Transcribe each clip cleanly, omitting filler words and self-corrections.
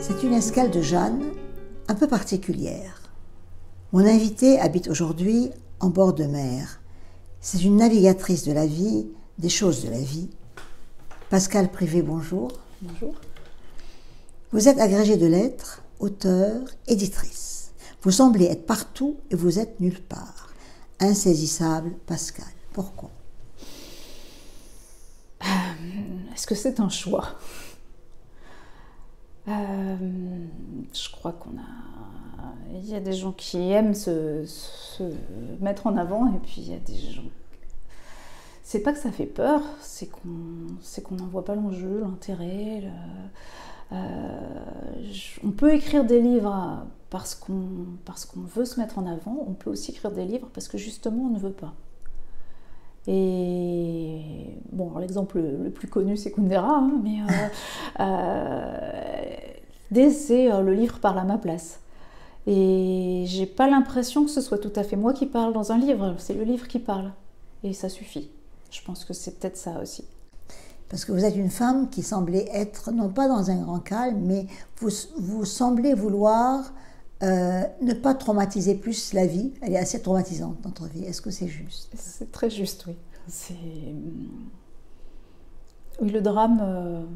C'est une escale de Jeanne un peu particulière. Mon invitée habite aujourd'hui en bord de mer. C'est une navigatrice de la vie, des choses de la vie. Pascale Privé, bonjour. Bonjour. Vous êtes agrégée de lettres, auteure, éditrice. Vous semblez être partout et vous êtes nulle part. Insaisissable, Pascale. Pourquoi? Est-ce que c'est un choix? Je crois il y a des gens qui aiment se mettre en avant, et puis il y a des gens. C'est pas que ça fait peur, c'est qu'on n'en voit pas l'enjeu, l'intérêt. On peut écrire des livres parce qu'on veut se mettre en avant. On peut aussi écrire des livres parce que justement on ne veut pas. Et bon, l'exemple le plus connu, c'est Kundera, hein, mais l'idée, c'est le livre parle à ma place. Et j'ai pas l'impression que ce soit tout à fait moi qui parle dans un livre, c'est le livre qui parle. Et ça suffit. Je pense que c'est peut-être ça aussi. Parce que vous êtes une femme qui semblait être, non pas dans un grand calme, mais vous semblez vouloir ne pas traumatiser plus la vie. Elle est assez traumatisante, notre vie. Est-ce que c'est juste? C'est très juste, oui. Oui, le drame,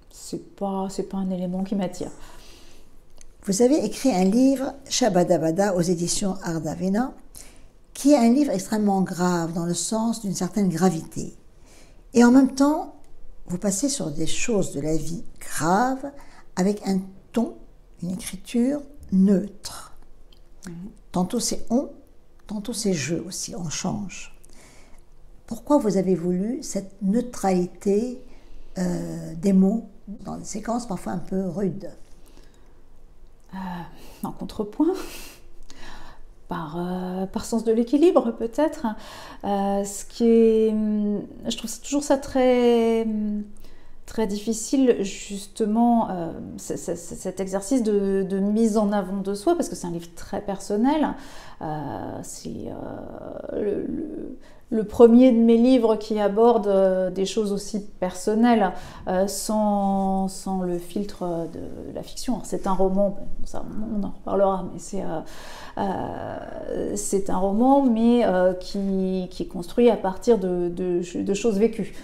c'est pas un élément qui m'attire. Vous avez écrit un livre, Shabadabada, aux éditions Ardavena, qui est un livre extrêmement grave, dans le sens d'une certaine gravité. Et en même temps, vous passez sur des choses de la vie graves, avec un ton, une écriture neutre. Tantôt c'est on, tantôt c'est je aussi, on change. Pourquoi vous avez voulu cette neutralité des mots dans des séquences parfois un peu rudes? En contrepoint, par sens de l'équilibre peut-être. Je trouve toujours ça très difficile, justement, cet exercice de mise en avant de soi, parce que c'est un livre très personnel. C'est le premier de mes livres qui aborde des choses aussi personnelles, sans le filtre de la fiction. Alors, c'est un roman, ça, on en reparlera, mais c'est un roman, mais qui est construit à partir de choses vécues.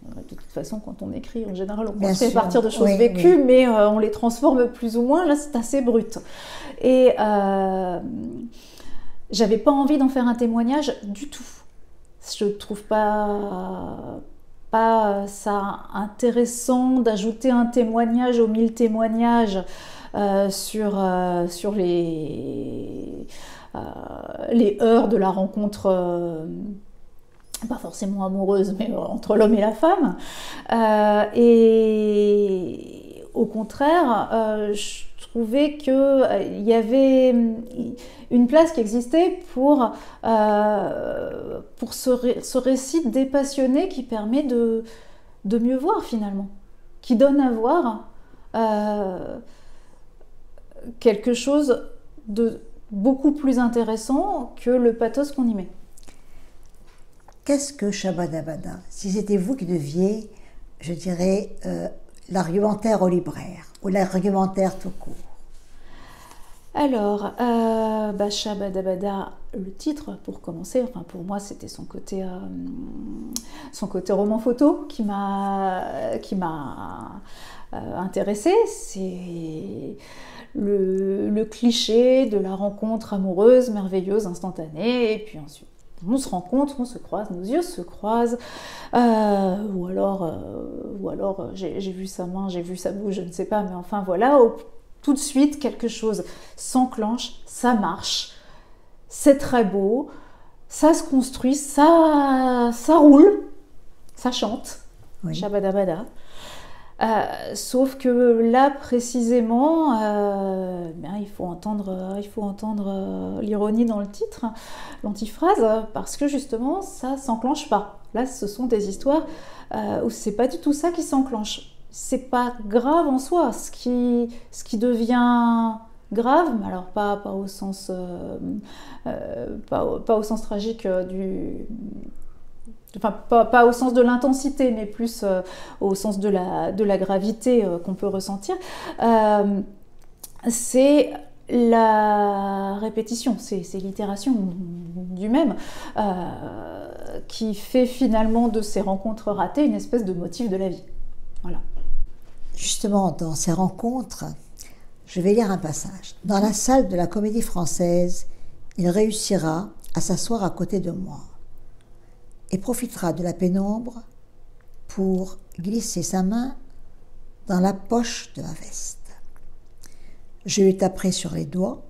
De toute façon, quand on écrit, en général, on construit à partir de choses vécues, mais on les transforme plus ou moins. Là, c'est assez brut. Et j'avais pas envie d'en faire un témoignage du tout. Je trouve pas ça intéressant d'ajouter un témoignage aux 1000 témoignages sur les heures de la rencontre. Pas forcément amoureuse, mais entre l'homme et la femme. Et au contraire, je trouvais qu'il y avait une place qui existait pour ce récit dépassionné qui permet de mieux voir finalement, qui donne à voir quelque chose de beaucoup plus intéressant que le pathos qu'on y met. Qu'est-ce que Shabadabada? Si c'était vous qui deviez, je dirais, l'argumentaire au libraire, ou l'argumentaire tout court. Alors, Shabadabada, le titre, pour commencer, enfin pour moi c'était son côté roman photo qui m'a intéressée. C'est le cliché de la rencontre amoureuse, merveilleuse, instantanée, et puis ensuite on se rencontre, on se croise, nos yeux se croisent, ou alors j'ai vu sa main, j'ai vu sa bouche, je ne sais pas, mais enfin voilà, tout de suite quelque chose s'enclenche, ça marche, c'est très beau, ça se construit, ça roule, ça chante, oui. Shabadabada. Sauf que là précisément, il faut entendre l'ironie dans le titre, l'antiphrase, parce que justement ça s'enclenche pas. Là, ce sont des histoires où c'est pas du tout ça qui s'enclenche. C'est pas grave en soi. Ce qui devient grave, mais alors pas au sens tragique Enfin, pas au sens de l'intensité, mais plus au sens de la gravité qu'on peut ressentir, c'est la répétition, c'est l'itération du même, qui fait finalement de ces rencontres ratées une espèce de motif de la vie. Voilà. Justement, dans ces rencontres, je vais lire un passage. Dans la salle de la Comédie Française, il réussira à s'asseoir à côté de moi et profitera de la pénombre pour glisser sa main dans la poche de ma veste. Je lui taperai sur les doigts.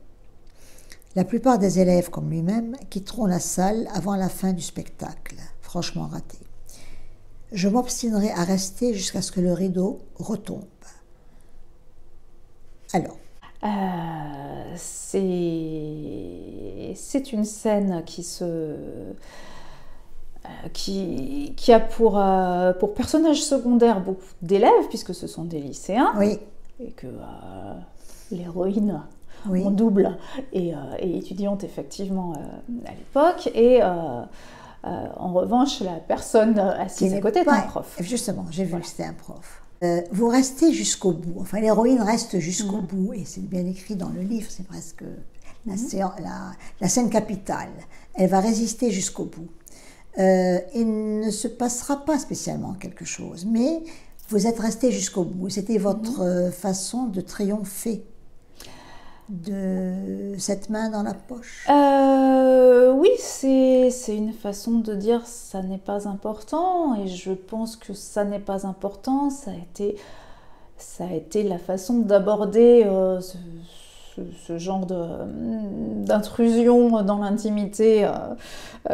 La plupart des élèves, comme lui-même, quitteront la salle avant la fin du spectacle, franchement raté. Je m'obstinerai à rester jusqu'à ce que le rideau retombe. Alors, c'est une scène qui a pour personnage secondaire beaucoup d'élèves, puisque ce sont des lycéens, oui. Et que l'héroïne Oui. en double et étudiante effectivement à l'époque, et en revanche la personne assise à côté est un prof. Justement, j'ai vu que c'était un prof. Vous restez jusqu'au bout, enfin l'héroïne reste jusqu'au bout, et c'est bien écrit dans le livre, c'est presque la scène capitale. Elle va résister jusqu'au bout. Il ne se passera pas spécialement quelque chose, mais vous êtes resté jusqu'au bout. C'était votre façon de triompher de cette main dans la poche. Oui, c'est une façon de dire ça n'est pas important, et je pense que ça n'est pas important. Ça a été la façon d'aborder ce genre d'intrusion dans l'intimité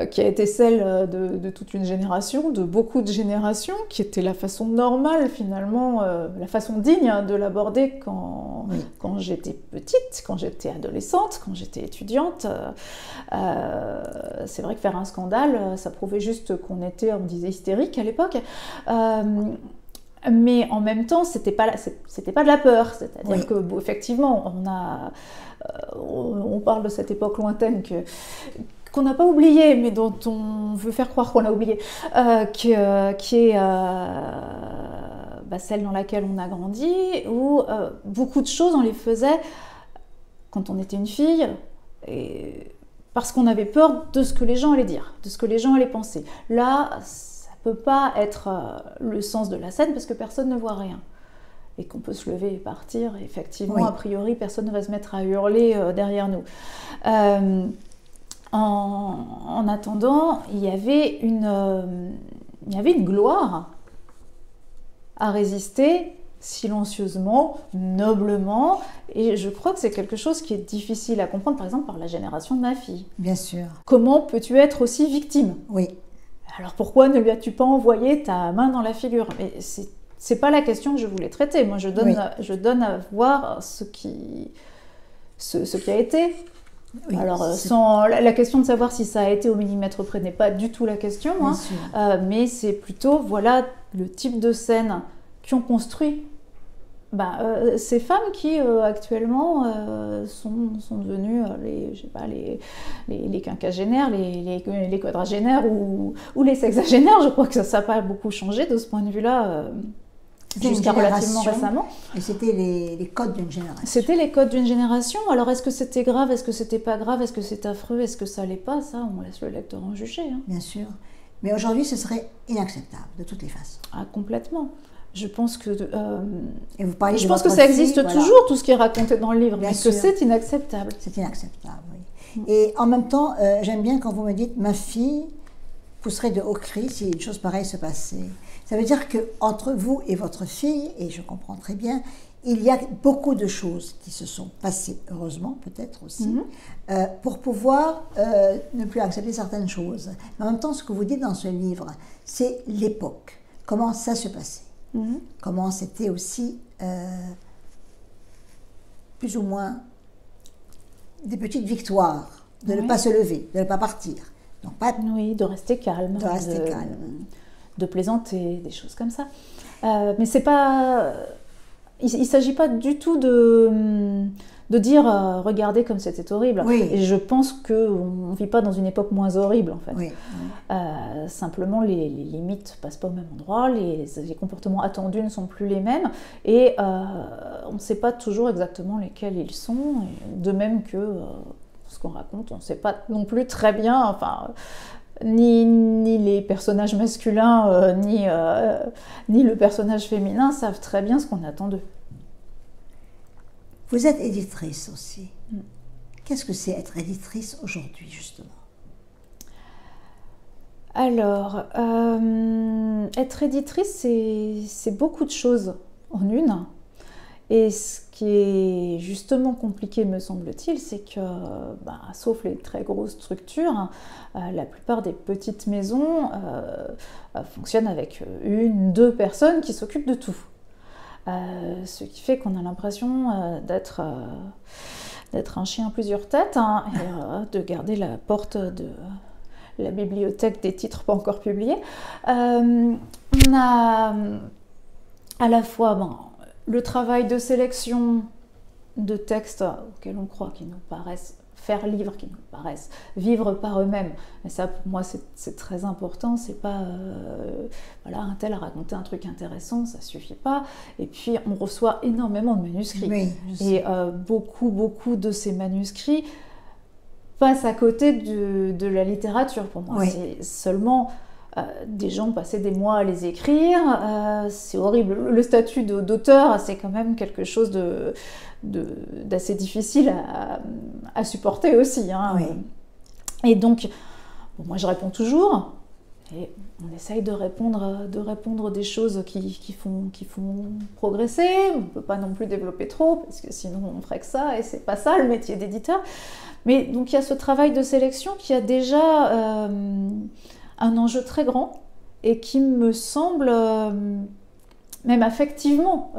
qui a été celle de toute une génération, de beaucoup de générations, qui était la façon normale finalement, la façon digne de l'aborder quand j'étais petite, quand j'étais adolescente, quand j'étais étudiante. C'est vrai que faire un scandale, ça prouvait juste qu'on était, on disait, hystérique à l'époque. Mais en même temps, c'était pas de la peur, c'est-à-dire que effectivement, on parle de cette époque lointaine qu'on n'a pas oubliée, mais dont on veut faire croire qu'on l'a oubliée, qui est celle dans laquelle on a grandi, où beaucoup de choses on les faisait quand on était une fille, parce qu'on avait peur de ce que les gens allaient dire, de ce que les gens allaient penser. Là, peut pas être le sens de la scène parce que personne ne voit rien et qu'on peut se lever et partir, et effectivement a priori personne ne va se mettre à hurler derrière nous. En attendant, il y avait une gloire à résister silencieusement, noblement, et je crois que c'est quelque chose qui est difficile à comprendre, par exemple par la génération de ma fille. Bien sûr. Comment peux-tu être aussi victime ? Oui. Alors pourquoi ne lui as-tu pas envoyé ta main dans la figure ? Mais c'est pas la question que je voulais traiter. Moi, je donne à voir ce qui a été. Oui, alors, sans la question de savoir si ça a été au millimètre près n'est pas du tout la question, mais c'est plutôt voilà le type de scène qui ont construit ces femmes qui actuellement sont devenues les quinquagénaires, les quadragénaires ou les sexagénaires. Je crois que ça n'a pas beaucoup changé de ce point de vue-là jusqu'à relativement récemment. Et c'était les codes d'une génération. C'était les codes d'une génération. Alors est-ce que c'était grave, est-ce que c'était pas grave, est-ce que c'est affreux, est-ce que ça l'est pas ? Ça, on laisse le lecteur en juger. Bien sûr. Mais aujourd'hui, ce serait inacceptable de toutes les façons. Ah, complètement. Je pense que, et vous parlez que ça existe toujours, tout ce qui est raconté dans le livre, mais que c'est inacceptable. C'est inacceptable, oui. Et en même temps, j'aime bien quand vous me dites « ma fille pousserait de hauts cris si une chose pareille se passait ». Ça veut dire qu'entre vous et votre fille, et je comprends très bien, il y a beaucoup de choses qui se sont passées, heureusement peut-être aussi, pour pouvoir ne plus accepter certaines choses. Mais en même temps, ce que vous dites dans ce livre, c'est l'époque, comment ça se passait. Comment c'était aussi plus ou moins des petites victoires, de ne pas se lever, de ne pas partir. Donc de rester calme. De plaisanter, des choses comme ça. Mais c'est pas... il ne s'agit pas du tout de dire regardez comme c'était horrible. Oui. Et je pense qu'on ne vit pas dans une époque moins horrible en fait. Oui. Simplement les limites ne passent pas au même endroit, les comportements attendus ne sont plus les mêmes et on ne sait pas toujours exactement lesquels ils sont. De même que ce qu'on raconte, on ne sait pas non plus très bien, enfin, ni les personnages masculins ni le personnage féminin savent très bien ce qu'on attend d'eux. Vous êtes éditrice aussi. Qu'est-ce que c'est être éditrice aujourd'hui, justement? Alors, être éditrice, c'est beaucoup de choses en une. Et ce qui est justement compliqué, me semble-t-il, c'est que, sauf les très grosses structures, la plupart des petites maisons fonctionnent avec 1-2 personnes qui s'occupent de tout. Ce qui fait qu'on a l'impression d'être un chien à plusieurs têtes et de garder la porte de la bibliothèque des titres pas encore publiés. On a à la fois le travail de sélection de textes auxquels on croit qu'ils nous paraissent faire livre, qui nous paraissent vivre par eux-mêmes. Et ça, pour moi, c'est très important. C'est pas, un tel a raconté un truc intéressant, ça suffit pas. Et puis, on reçoit énormément de manuscrits. Oui, et beaucoup de ces manuscrits passent à côté de la littérature, pour moi. Oui. C'est seulement des gens passaient des mois à les écrire. C'est horrible. Le statut d'auteur, c'est quand même quelque chose d'assez difficile à supporter aussi. Oui. Et donc, moi je réponds toujours, et on essaye de répondre des choses qui font progresser. On ne peut pas non plus développer trop, parce que sinon on ferait que ça, et c'est pas ça le métier d'éditeur. Mais donc il y a ce travail de sélection qui a déjà un enjeu très grand, et qui me semble, même affectivement,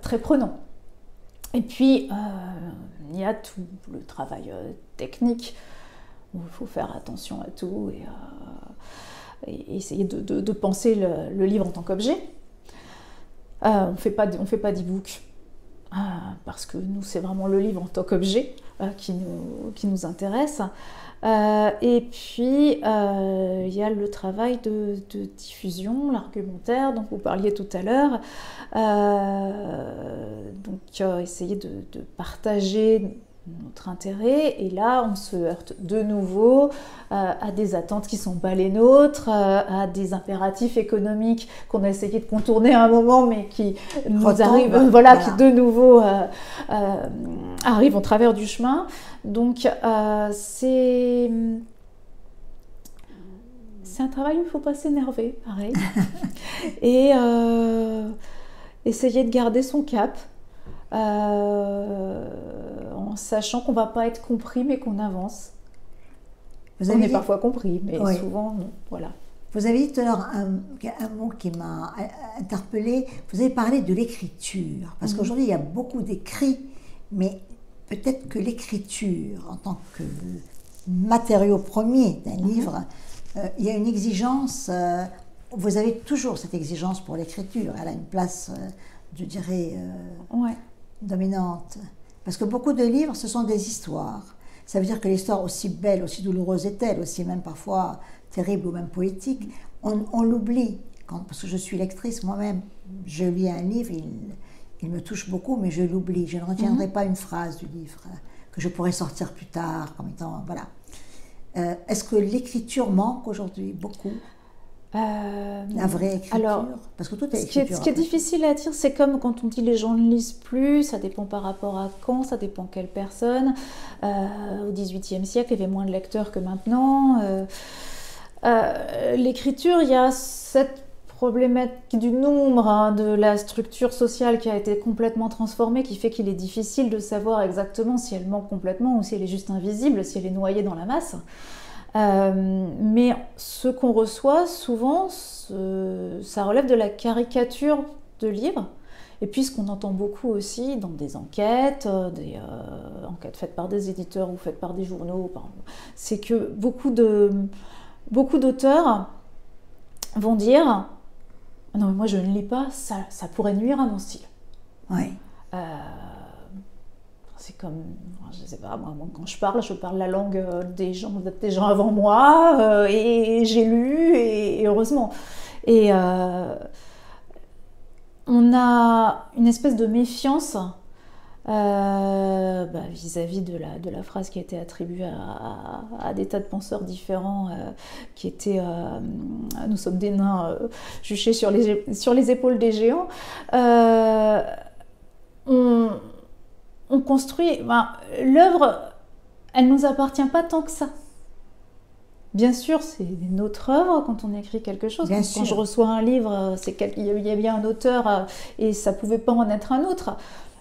très prenant. Et puis, il y a tout le travail technique, où il faut faire attention à tout et essayer de penser le livre en tant qu'objet. On fait pas d'e-book, parce que nous, c'est vraiment le livre en tant qu'objet qui nous intéresse. Et puis, il y a le travail de diffusion, l'argumentaire dont vous parliez tout à l'heure. Essayer de partager notre intérêt. Et là, on se heurte de nouveau à des attentes qui ne sont pas les nôtres, à des impératifs économiques qu'on a essayé de contourner à un moment, mais qui nous arrivent, qui de nouveau arrivent au travers du chemin. Donc, c'est un travail où il ne faut pas s'énerver, pareil. Et essayer de garder son cap, en sachant qu'on ne va pas être compris, mais qu'on avance. On est parfois compris, mais souvent, non. Voilà. Vous avez dit tout à l'heure un mot qui m'a interpellée. Vous avez parlé de l'écriture. Parce qu'aujourd'hui, il y a beaucoup d'écrits, mais peut-être que l'écriture, en tant que matériau premier d'un livre, il y a une exigence. Vous avez toujours cette exigence pour l'écriture. Elle a une place, je dirais, dominante. Parce que beaucoup de livres, ce sont des histoires. Ça veut dire que l'histoire, aussi belle, aussi douloureuse est-elle, aussi même parfois terrible ou même poétique, on l'oublie. Parce que je suis lectrice moi-même, je lis un livre, il me touche beaucoup, mais je l'oublie. Je ne retiendrai pas une phrase du livre que je pourrais sortir plus tard, comme étant... Voilà. Est-ce que l'écriture manque aujourd'hui beaucoup? La vraie écriture? Alors, parce que tout est écriture. Ce qui est difficile à dire, c'est comme quand on dit les gens ne lisent plus, ça dépend par rapport à quand, ça dépend quelle personne. Au XVIIIe siècle, il y avait moins de lecteurs que maintenant. L'écriture, il y a cette problématique du nombre, de la structure sociale qui a été complètement transformée, qui fait qu'il est difficile de savoir exactement si elle manque complètement ou si elle est juste invisible, si elle est noyée dans la masse. Mais ce qu'on reçoit souvent, ça relève de la caricature de livres. Et puis ce qu'on entend beaucoup aussi dans des enquêtes, enquêtes faites par des éditeurs ou faites par des journaux, c'est que beaucoup d'auteurs vont dire « Non mais moi je ne lis pas, ça pourrait nuire à mon style ». Oui. C'est comme, je sais pas, moi, quand je parle la langue des gens avant moi, et j'ai lu, et heureusement. Et on a une espèce de méfiance vis-à-vis de la phrase qui a été attribuée à des tas de penseurs différents, qui étaient nous sommes des nains juchés sur les épaules des géants. On construit, l'œuvre, elle nous appartient pas tant que ça. Bien sûr, c'est notre œuvre quand on écrit quelque chose. Quand je reçois un livre, il y a bien un auteur, et ça pouvait pas en être un autre.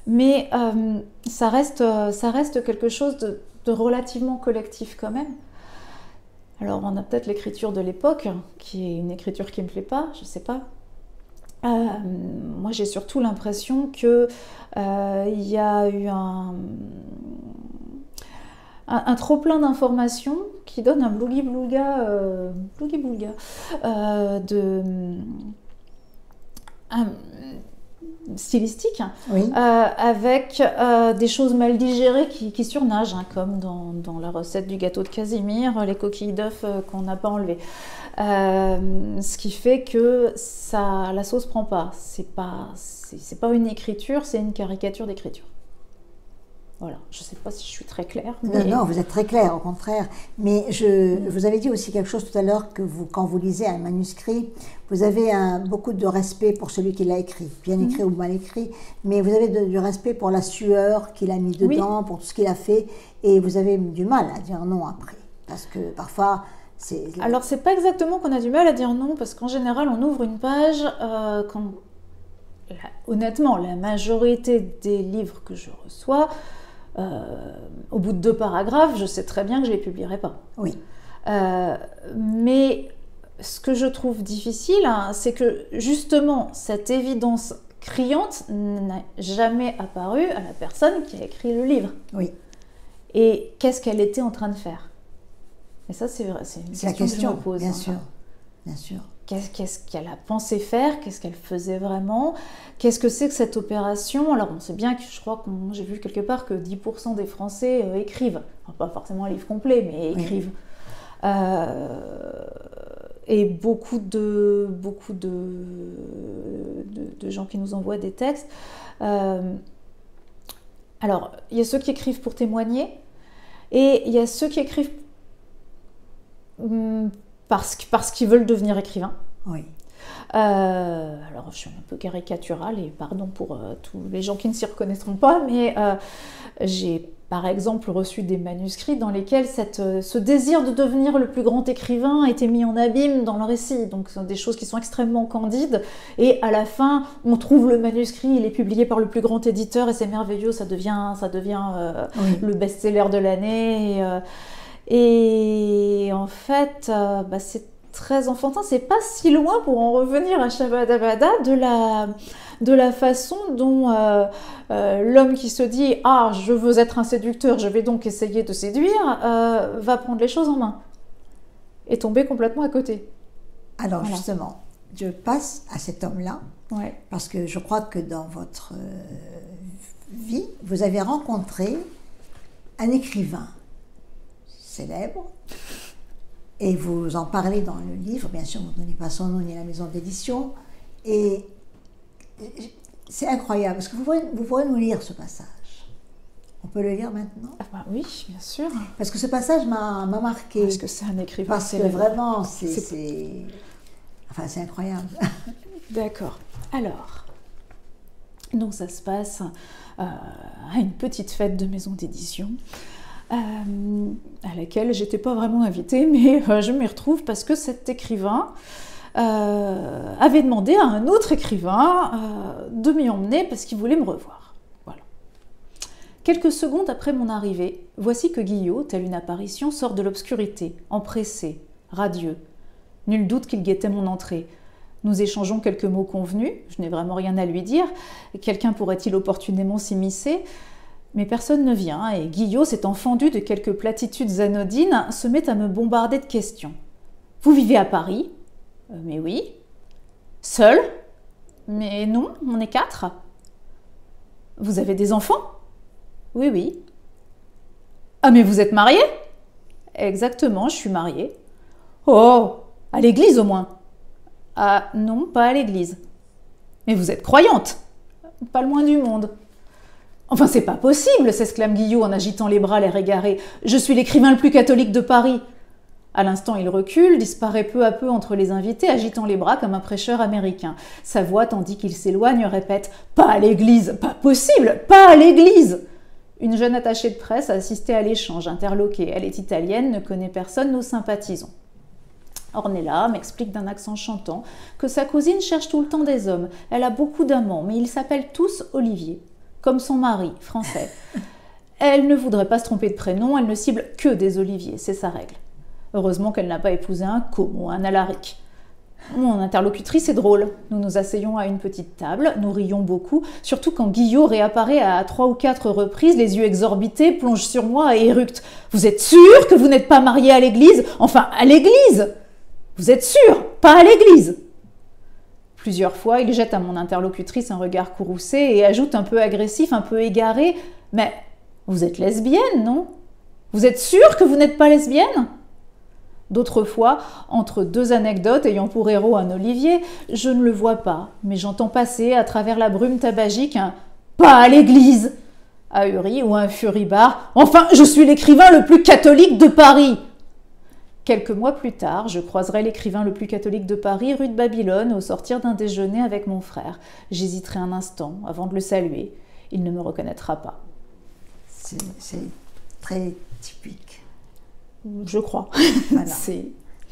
Mais ça reste quelque chose de relativement collectif quand même. Alors on a peut-être l'écriture de l'époque, qui est une écriture qui me plaît pas, je sais pas. Moi j'ai surtout l'impression que il y a eu un trop-plein d'informations qui donne un blougi-boulga stylistique, oui. avec des choses mal digérées qui surnagent, comme dans la recette du gâteau de Casimir, les coquilles d'œufs qu'on n'a pas enlevées. Ce qui fait que la sauce prend pas. C'est pas une écriture, c'est une caricature d'écriture. Voilà, je ne sais pas si je suis très claire. Mais... Non, vous êtes très claire, au contraire. Mais vous avez dit aussi quelque chose tout à l'heure, que quand vous lisez un manuscrit, vous avez beaucoup de respect pour celui qui l'a écrit, bien écrit ou mal écrit, mais vous avez du respect pour la sueur qu'il a mis dedans, pour tout ce qu'il a fait, et vous avez du mal à dire non après. Parce que parfois... Alors, c'est pas exactement qu'on a du mal à dire non, parce qu'en général, on ouvre une page honnêtement, la majorité des livres que je reçois, au bout de 2 paragraphes, je sais très bien que je ne les publierai pas. Oui. Mais ce que je trouve difficile, c'est que justement, cette évidence criante n'a jamais apparu à la personne qui a écrit le livre. Oui. Et qu'est-ce qu'elle était en train de faire? Et ça, c'est vrai, c'est une question que je me pose. Bien sûr, bien sûr. Qu'est-ce qu'elle a pensé faire? Qu'est-ce qu'elle faisait vraiment? Qu'est-ce que c'est que cette opération? Alors, on sait bien que je crois j'ai vu quelque part que 10% des Français écrivent. Enfin, pas forcément un livre complet, mais écrivent. Oui. Et beaucoup de gens qui nous envoient des textes. Alors, il y a ceux qui écrivent pour témoigner, et il y a ceux qui écrivent parce qu'ils veulent devenir écrivains. Oui. Alors, je suis un peu caricaturale, et pardon pour tous les gens qui ne s'y reconnaîtront pas, mais j'ai par exemple reçu des manuscrits dans lesquels ce désir de devenir le plus grand écrivain a été mis en abîme dans le récit. Donc, ce sont des choses qui sont extrêmement candides, et à la fin, on trouve le manuscrit, il est publié par le plus grand éditeur, et c'est merveilleux, ça devient le best-seller de l'année. Et en fait, c'est très enfantin, c'est pas si loin, pour en revenir à Shabada Bada, de la façon dont l'homme qui se dit « Ah, je veux être un séducteur, je vais donc essayer de séduire », va prendre les choses en main et tomber complètement à côté. Alors justement, je passe à cet homme-là, parce que je crois que dans votre vie, vous avez rencontré un écrivain célèbre, et vous en parlez dans le livre, bien sûr, vous ne donnez pas son nom ni la maison d'édition, et c'est incroyable, parce que vous pourrez nous lire ce passage. On peut le lire maintenant? Oui, bien sûr. Parce que ce passage m'a marqué. Parce que c'est un écrivain parce célèbre. Que vraiment, c'est incroyable. D'accord. Alors, donc ça se passe à une petite fête de maison d'édition, à laquelle j'étais pas vraiment invitée, mais je m'y retrouve parce que cet écrivain avait demandé à un autre écrivain de m'y emmener parce qu'il voulait me revoir. Voilà. Quelques secondes après mon arrivée, voici que Guillot, telle une apparition, sort de l'obscurité, empressé, radieux. Nul doute qu'il guettait mon entrée. Nous échangeons quelques mots convenus, je n'ai vraiment rien à lui dire, quelqu'un pourrait-il opportunément s'immiscer? Mais personne ne vient, et Guillot, s'étant fendu de quelques platitudes anodines, se met à me bombarder de questions. « Vous vivez à Paris ?»« Mais oui. »« Seul ?»« Mais non, on est 4. » Vous avez des enfants? Oui, oui. Ah, mais vous êtes mariée? Exactement, je suis mariée. Oh, à l'église au moins? Ah non, pas à l'église. Mais vous êtes croyante? Pas le moins du monde. Enfin, c'est pas possible, s'exclame Guillot en agitant les bras, l'air égaré. Je suis l'écrivain le plus catholique de Paris. À l'instant, il recule, disparaît peu à peu entre les invités, agitant les bras comme un prêcheur américain. Sa voix, tandis qu'il s'éloigne, répète « Pas à l'église! Pas possible! Pas à l'église !» Une jeune attachée de presse a assisté à l'échange, interloquée. Elle est italienne, ne connaît personne, nous sympathisons. Ornella m'explique d'un accent chantant que sa cousine cherche tout le temps des hommes. Elle a beaucoup d'amants, mais ils s'appellent tous Olivier, comme son mari, français. Elle ne voudrait pas se tromper de prénom, elle ne cible que des Olivier, c'est sa règle. Heureusement qu'elle n'a pas épousé un Com ou un Alaric. Mon interlocutrice est drôle. Nous nous asseyons à une petite table, nous rions beaucoup, surtout quand Guillot réapparaît à 3 ou 4 reprises, les yeux exorbités, plonge sur moi et éructe. « Vous êtes sûr que vous n'êtes pas marié à l'église? Enfin, à l'église! Vous êtes sûr? Pas à l'église !» Plusieurs fois, il jette à mon interlocutrice un regard courroucé et ajoute un peu agressif, un peu égaré. « Mais vous êtes lesbienne, non? Vous êtes sûr que vous n'êtes pas lesbienne ?» D'autres fois, entre deux anecdotes ayant pour héros un Olivier, je ne le vois pas, mais j'entends passer à travers la brume tabagique un « Pas à l'église !» ahuri ou un furibard « Enfin, je suis l'écrivain le plus catholique de Paris !» Quelques mois plus tard, je croiserai l'écrivain le plus catholique de Paris, rue de Babylone, au sortir d'un déjeuner avec mon frère. J'hésiterai un instant avant de le saluer. Il ne me reconnaîtra pas. C'est très typique. Je crois. Voilà. C'est...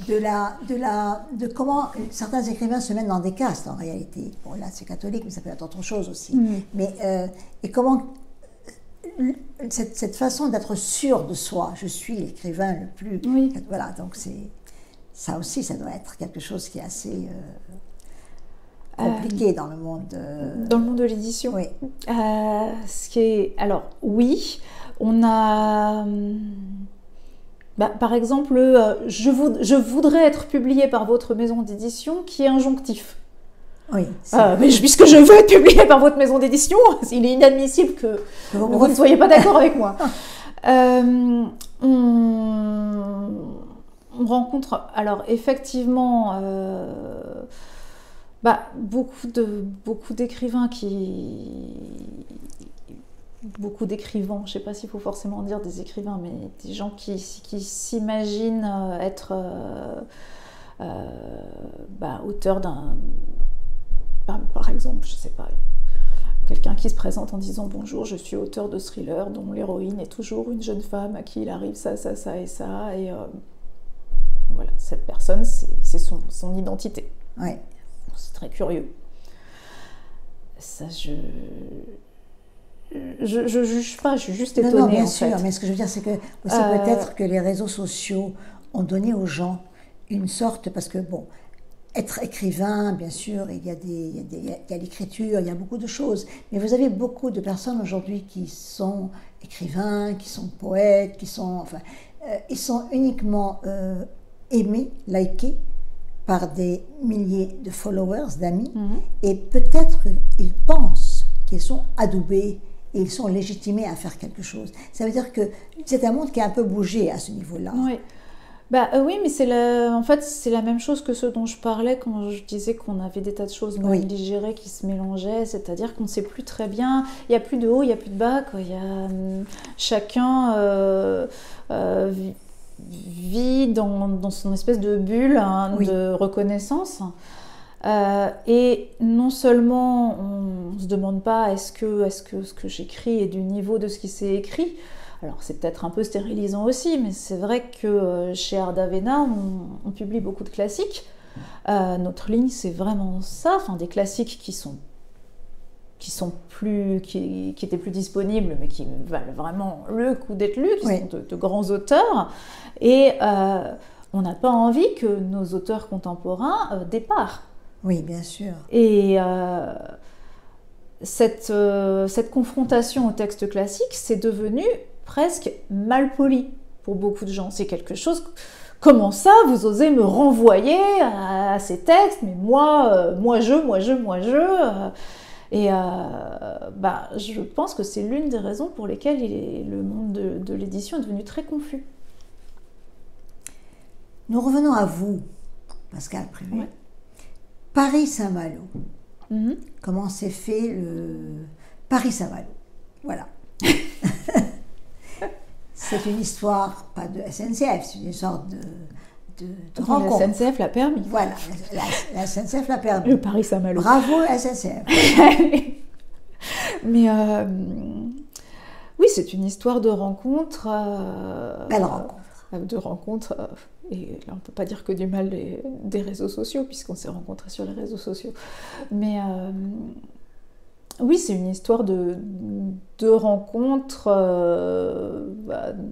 De comment certains écrivains se mettent dans des castes en réalité. Bon, là c'est catholique, mais ça peut être autre chose aussi. Mais, et comment cette façon d'être sûr de soi, je suis l'écrivain le plus... Oui. Voilà, donc ça aussi, ça doit être quelque chose qui est assez compliqué dans le monde... Dans le monde de l'édition. Oui. Alors, oui, on a... par exemple, je voudrais être publié par votre maison d'édition, qui est injonctif. Oui. Mais puisque je veux être publié par votre maison d'édition, il est inadmissible que vous ne soyez pas d'accord avec moi. On rencontre, alors effectivement, beaucoup d'écrivains beaucoup d'écrivains, je ne sais pas s'il faut forcément dire des écrivains, mais des gens qui s'imaginent être auteurs d'un... Par exemple, je ne sais pas, quelqu'un qui se présente en disant « Bonjour, je suis auteur de thriller dont l'héroïne est toujours une jeune femme à qui il arrive ça, ça, ça et ça. » Et voilà, cette personne, c'est son identité. Ouais. C'est très curieux. Ça, je juge pas, je suis juste étonnée. Non, bien sûr, mais ce que je veux dire, c'est que aussi peut-être que les réseaux sociaux ont donné aux gens une sorte, parce que bon, être écrivain, bien sûr, il y a l'écriture, il y a beaucoup de choses, mais vous avez beaucoup de personnes aujourd'hui qui sont écrivains, qui sont poètes, ils sont uniquement aimés, likés par des milliers de followers, d'amis, et peut-être qu'ils pensent qu'ils sont adoubés et ils sont légitimés à faire quelque chose. Ça veut dire que c'est un monde qui a un peu bougé à ce niveau-là. Oui. Oui, mais en fait, c'est la même chose que ce dont je parlais quand je disais qu'on avait des tas de choses mal digérées qui se mélangeaient, c'est-à-dire qu'on ne sait plus très bien, il n'y a plus de haut, il n'y a plus de bas, quoi. Chacun vit dans son espèce de bulle de reconnaissance. Et non seulement on ne se demande pas est-ce que ce que j'écris est du niveau de ce qui s'est écrit. Alors c'est peut-être un peu stérilisant aussi, mais c'est vrai que chez Ardavena, on publie beaucoup de classiques. Notre ligne, c'est vraiment ça, des classiques qui étaient plus disponibles, mais qui valent vraiment le coup d'être lus, qui sont de grands auteurs. Et on n'a pas envie que nos auteurs contemporains départent. Oui, bien sûr. Et cette confrontation au texte classique, c'est devenu presque mal poli pour beaucoup de gens. C'est quelque chose... Comment ça, vous osez me renvoyer à ces textes? Mais moi, je... Et je pense que c'est l'une des raisons pour lesquelles le monde de l'édition est devenu très confus. Nous revenons à vous, Pascale Privé. Ouais. Paris-Saint-Malo. Comment s'est fait le Paris-Saint-Malo? Voilà. C'est une histoire, pas de SNCF, c'est une sorte de rencontre. La SNCF l'a permis. Voilà, la SNCF l'a permis. Le Paris-Saint-Malo. Bravo SNCF. Mais oui, c'est une histoire de rencontre. Belle rencontre. De rencontre. Et là, on ne peut pas dire que du mal des réseaux sociaux, puisqu'on s'est rencontrés sur les réseaux sociaux. Mais oui, c'est une histoire de rencontre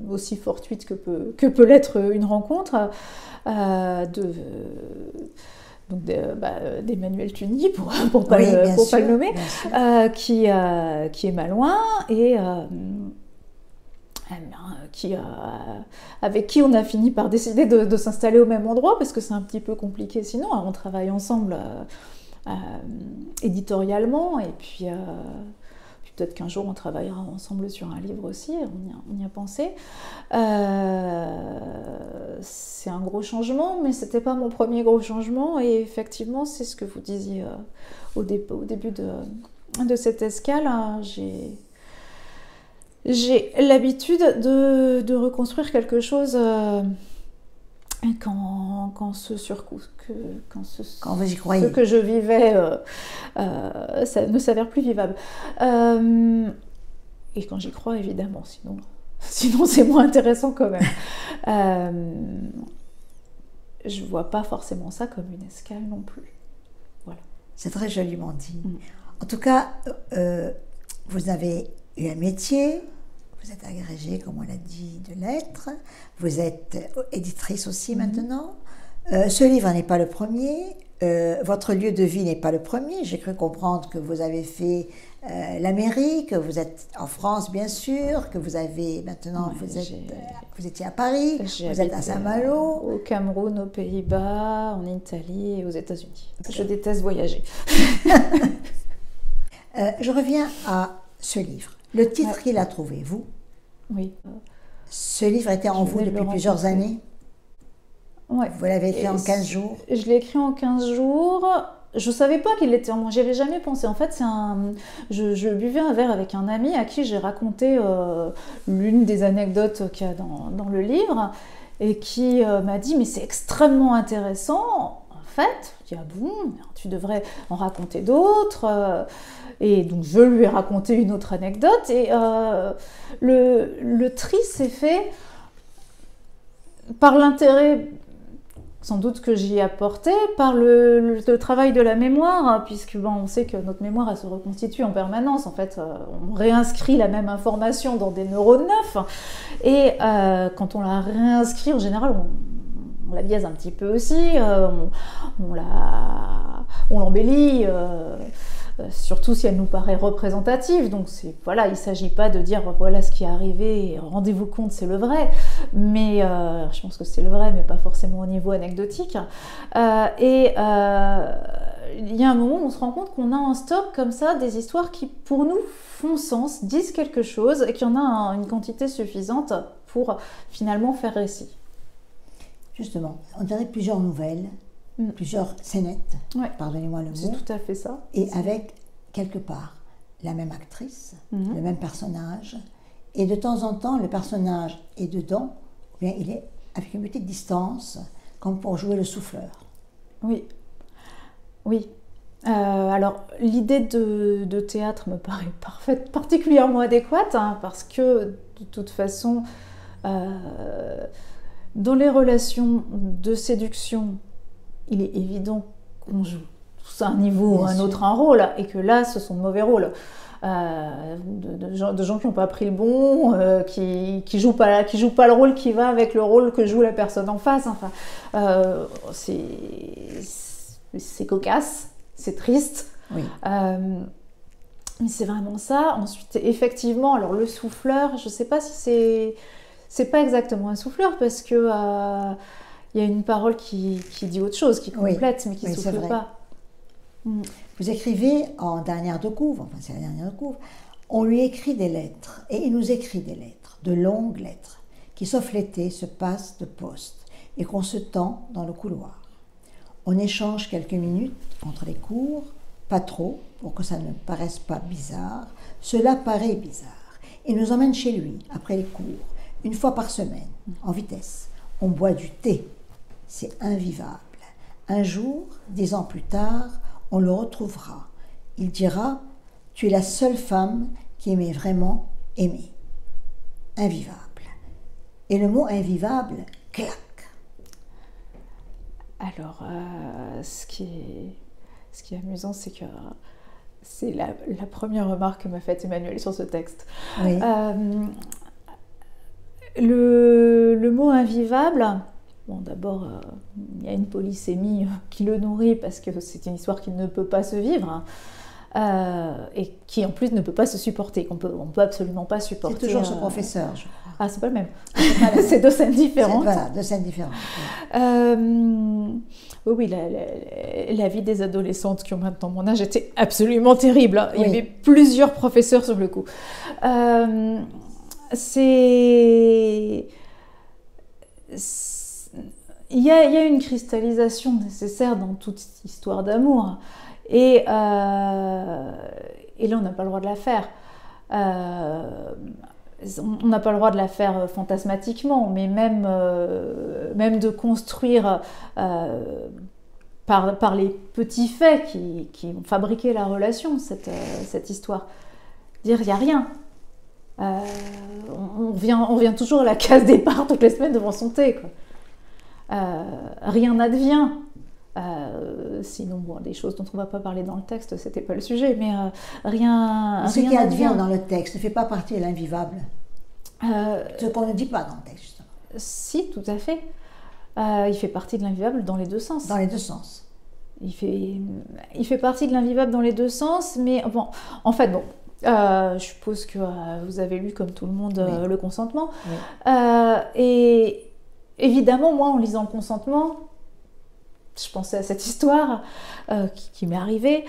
aussi fortuite que peut l'être une rencontre. D'Emmanuel Tuny, pour pas le nommer, qui est malouin et avec qui on a fini par décider de s'installer au même endroit, parce que c'est un petit peu compliqué sinon. Alors, on travaille ensemble éditorialement, et puis peut-être qu'un jour on travaillera ensemble sur un livre aussi, on y a pensé. C'est un gros changement, mais c'était pas mon premier gros changement, et effectivement c'est ce que vous disiez au début de cette escale. J'ai l'habitude de reconstruire quelque chose quand ce vous y croyez, ce que je vivais ça ne s'avère plus vivable. Et quand j'y crois, évidemment, sinon c'est moins intéressant quand même. Je ne vois pas forcément ça comme une escale non plus. Voilà. C'est très joliment dit. En tout cas, vous avez eu un métier, vous êtes agrégée, comme on l'a dit, de lettres, vous êtes éditrice aussi maintenant. Ce livre n'est pas le premier, votre lieu de vie n'est pas le premier. J'ai cru comprendre que vous avez fait l'Amérique, que vous êtes en France bien sûr, que vous avez maintenant, vous étiez à Paris, vous êtes à Saint-Malo. Au Cameroun, aux Pays-Bas, en Italie et aux États-Unis. Je déteste voyager. Je reviens à ce livre. Le titre qu'il a trouvé, vous? Oui. Ce livre était en vous depuis plusieurs années? Ouais. Vous l'avez écrit en 15 jours? Je l'ai écrit en 15 jours. Je ne savais pas qu'il était en moi. J'y avais jamais pensé. En fait, je buvais un verre avec un ami à qui j'ai raconté l'une des anecdotes qu'il y a dans le livre, et qui m'a dit « Mais c'est extrêmement intéressant. En fait, je dis, ah bon, tu devrais en raconter d'autres. » Et donc je lui ai raconté une autre anecdote, et le tri s'est fait par l'intérêt sans doute que j'y ai apporté, par le travail de la mémoire, puisque on sait que notre mémoire elle se reconstitue en permanence. En fait, on réinscrit la même information dans des neurones neufs, et quand on la réinscrit, en général, on la biaise un petit peu aussi, on l'embellit, surtout si elle nous paraît représentative. Donc voilà, il ne s'agit pas de dire voilà ce qui est arrivé, rendez-vous compte, c'est le vrai, mais je pense que c'est le vrai, mais pas forcément au niveau anecdotique. Il y a un moment où on se rend compte qu'on a en stock comme ça des histoires qui pour nous font sens, disent quelque chose, et qu'il y en a une quantité suffisante pour finalement faire récit. Justement, on dirait plusieurs nouvelles, plusieurs scénettes, pardonnez-moi le mot. C'est tout à fait ça. Et avec, quelque part, la même actrice, le même personnage, et de temps en temps, le personnage est dedans, ou bien il est avec une petite distance, comme pour jouer le souffleur. Oui, oui. Alors, l'idée de théâtre me paraît particulièrement adéquate, parce que, de toute façon, dans les relations de séduction, il est évident qu'on joue tous à un niveau ou un autre un rôle, et que là, ce sont de mauvais rôles. De gens qui n'ont pas pris le bon, qui jouent pas le rôle qui va avec le rôle que joue la personne en face. Enfin, c'est cocasse, c'est triste. Oui. Mais c'est vraiment ça. Ensuite, effectivement, alors le souffleur, je ne sais pas si c'est pas exactement un souffleur, parce que il y a une parole qui dit autre chose, qui complète, mais qui ne souffle pas. Vous écrivez en dernière de couvre, enfin c'est la dernière de couvre, on lui écrit des lettres, et il nous écrit des lettres, de longues lettres, qui sauf l'été se passent de poste, et qu'on se tend dans le couloir. On échange quelques minutes entre les cours, pas trop, pour que ça ne paraisse pas bizarre. Cela paraît bizarre. Il nous emmène chez lui, après les cours, une fois par semaine, en vitesse. On boit du thé. C'est invivable. Un jour, 10 ans plus tard, on le retrouvera. Il dira « Tu es la seule femme qui m'ait vraiment aimé. » Invivable. Et le mot invivable, clac. Alors, ce qui est amusant, c'est que c'est la première remarque que m'a faite Emmanuel sur ce texte. Oui. Le mot invivable, bon, d'abord, il y a une polysémie qui le nourrit parce que c'est une histoire qui ne peut pas se vivre. Et qui en plus ne peut pas se supporter, on peut absolument pas supporter. C'est toujours ce professeur, je crois. Ah, c'est pas le même. C'est deux scènes différentes. Voilà, deux scènes différentes. Oui, la vie des adolescentes qui ont maintenant mon âge était absolument terrible. Hein. Il y avait plusieurs professeurs sur le coup. Il y a une cristallisation nécessaire dans toute cette histoire d'amour. Et là, on n'a pas le droit de la faire. On n'a pas le droit de la faire fantasmatiquement, mais même de construire par les petits faits qui ont fabriqué la relation, cette histoire. Dire, il n'y a rien. On revient toujours à la case départ toutes les semaines devant son thé, quoi. Rien n'advient. Sinon, bon, des choses dont on ne va pas parler dans le texte, c'était pas le sujet, mais rien. Ce qui advient dans le texte ne fait pas partie de l'invivable. Ce qu'on ne dit pas dans le texte, justement. Si, tout à fait. Il fait partie de l'invivable dans les deux sens. Dans les deux sens. Il fait partie de l'invivable dans les deux sens, mais bon, en fait, bon. Je suppose que vous avez lu, comme tout le monde, Le Consentement. Oui. Et évidemment, moi, en lisant Le Consentement, je pensais à cette histoire qui m'est arrivée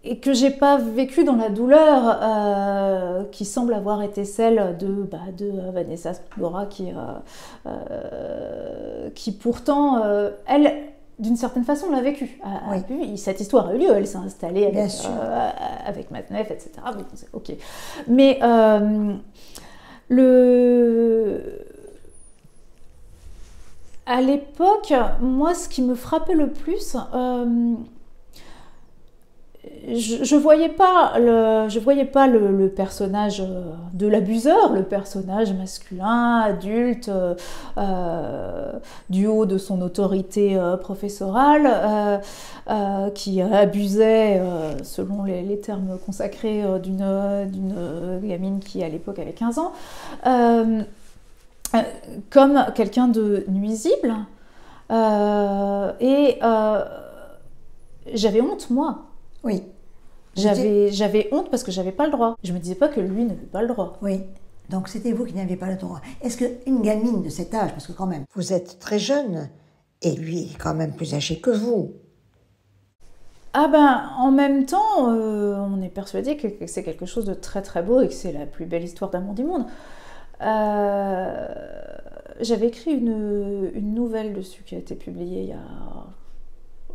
et que j'ai pas vécue dans la douleur qui semble avoir été celle de Vanessa Springora qui pourtant, elle, d'une certaine façon, l'a vécue. Cette histoire a eu lieu, elle s'est installée avec Matzneff, etc. Oui, ok. Mais à l'époque, moi, ce qui me frappait le plus, je voyais pas le personnage de l'abuseur, le personnage masculin, adulte, du haut de son autorité professorale, qui abusait, selon les termes consacrés, d'une gamine qui, à l'époque, avait 15 ans. Comme quelqu'un de nuisible, et j'avais honte, moi. Oui. J'avais honte parce que j'avais pas le droit. Je me disais pas que lui n'avait pas le droit. Oui. Donc c'était vous qui n'aviez pas le droit. Est-ce qu'une gamine de cet âge, parce que quand même, vous êtes très jeune, et lui est quand même plus âgé que vous. Ah ben, en même temps, on est persuadé que c'est quelque chose de très très beau et que c'est la plus belle histoire d'amour du monde. J'avais écrit une nouvelle dessus qui a été publiée il y a,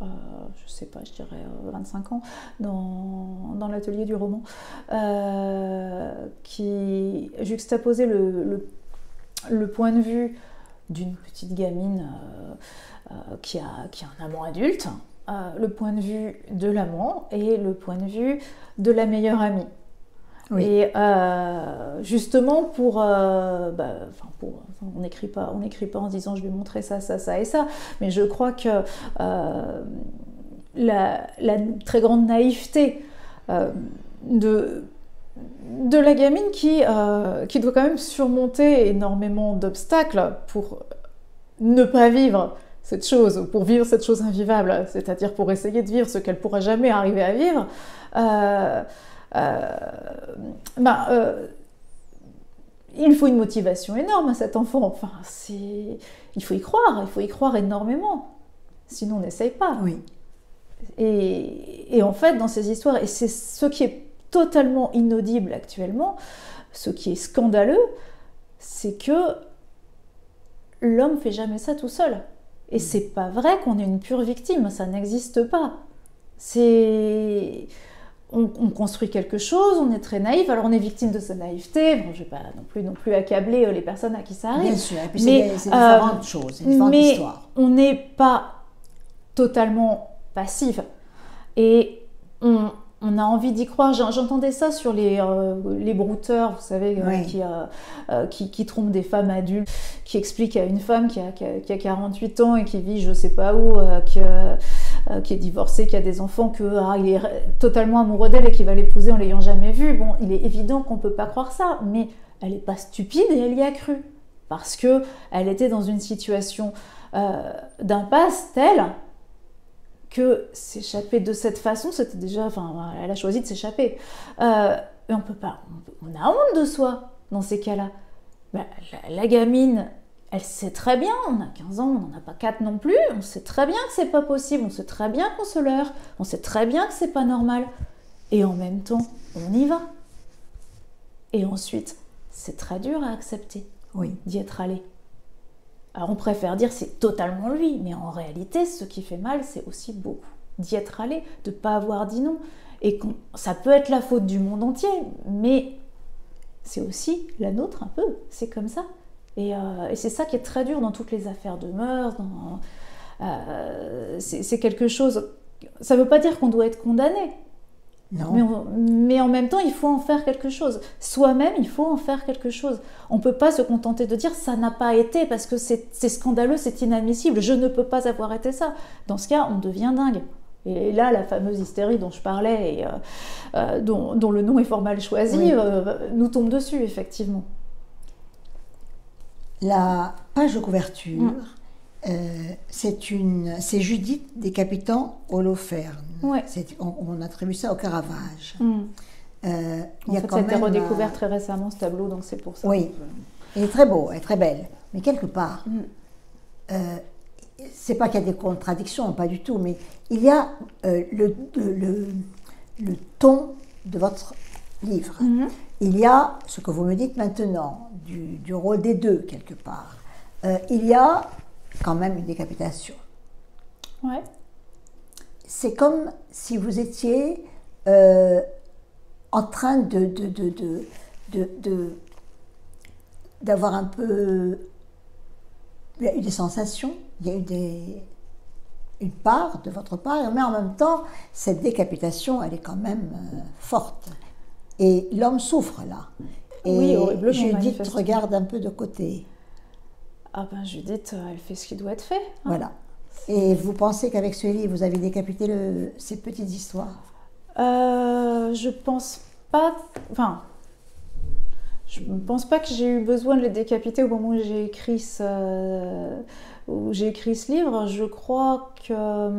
je sais pas, je dirais 25 ans, dans l'atelier du roman, qui juxtaposait le point de vue d'une petite gamine qui a un amant adulte, le point de vue de l'amant et le point de vue de la meilleure amie. Oui. Et justement on n'écrit pas en disant je vais montrer ça, ça, ça et ça, mais je crois que la très grande naïveté de la gamine qui doit quand même surmonter énormément d'obstacles pour ne pas vivre cette chose, pour vivre cette chose invivable, c'est-à-dire pour essayer de vivre ce qu'elle ne pourra jamais arriver à vivre. Il faut une motivation énorme à cet enfant. Enfin, il faut y croire énormément. Sinon, on n'essaye pas. Oui. Et en fait, dans ces histoires, et c'est ce qui est totalement inaudible actuellement, ce qui est scandaleux, c'est que l'homme fait jamais ça tout seul. Et c'est pas vrai qu'on est une pure victime, ça n'existe pas. On construit quelque chose, on est très naïf, alors on est victime de sa naïveté. Bon, je vais pas non plus accabler les personnes à qui ça arrive. Bien sûr, et puis c'est différentes choses, différentes histoires. On n'est pas totalement passif. Et on a envie d'y croire. J'entendais ça sur les brouteurs, vous savez, qui trompent des femmes adultes, qui expliquent à une femme qui a 48 ans et qui vit je sais pas où, qui est divorcée, qui a des enfants, qu'il est totalement amoureux d'elle et qu'il va l'épouser en l'ayant jamais vue. Bon, il est évident qu'on ne peut pas croire ça, mais elle n'est pas stupide et elle y a cru. Parce qu'elle était dans une situation d'impasse telle que s'échapper de cette façon, c'était déjà... Enfin, elle a choisi de s'échapper. Et on peut pas... On a honte de soi dans ces cas-là. La gamine, elle sait très bien, on a 15 ans, on n'en a pas 4 non plus, on sait très bien que c'est pas possible, on sait très bien qu'on se leurre, on sait très bien que c'est pas normal. Et en même temps, on y va. Et ensuite, c'est très dur à accepter d'y être allé. Alors on préfère dire c'est totalement lui, mais en réalité, ce qui fait mal, c'est aussi beaucoup d'y être allé, de ne pas avoir dit non. Et ça peut être la faute du monde entier, mais c'est aussi la nôtre un peu, c'est comme ça. Et c'est ça qui est très dur dans toutes les affaires de mœurs. C'est quelque chose... Ça ne veut pas dire qu'on doit être condamné. Non. Mais en même temps, il faut en faire quelque chose. Soi-même, il faut en faire quelque chose. On ne peut pas se contenter de dire « ça n'a pas été parce que c'est scandaleux, c'est inadmissible, je ne peux pas avoir été ça ». Dans ce cas, on devient dingue. Et là, la fameuse hystérie dont je parlais, et dont le nom est fort mal choisi, nous tombe dessus, effectivement. La page de couverture, c'est Judith décapitant Holoferne. Ouais. On attribue ça au Caravage. Ça a été redécouvert très récemment, ce tableau, donc c'est pour ça. Oui, il est très beau, elle est très belle. Mais quelque part, c'est pas qu'il y a des contradictions, pas du tout, mais il y a le ton de votre livre. Il y a ce que vous me dites maintenant, du rôle des deux, quelque part. Il y a quand même une décapitation. Ouais. C'est comme si vous étiez en train d'avoir un peu... Il y a eu des sensations, il y a eu une part de votre part, mais en même temps, cette décapitation, elle est quand même forte. Et l'homme souffre là. Et horriblement, Judith regarde un peu de côté. Ah ben Judith, elle fait ce qui doit être fait. Voilà. Et vous pensez qu'avec ce livre, vous avez décapité ces petites histoires? Je pense pas... Enfin, je ne pense pas que j'ai eu besoin de les décapiter au moment où j'ai écrit ce livre. Je crois que...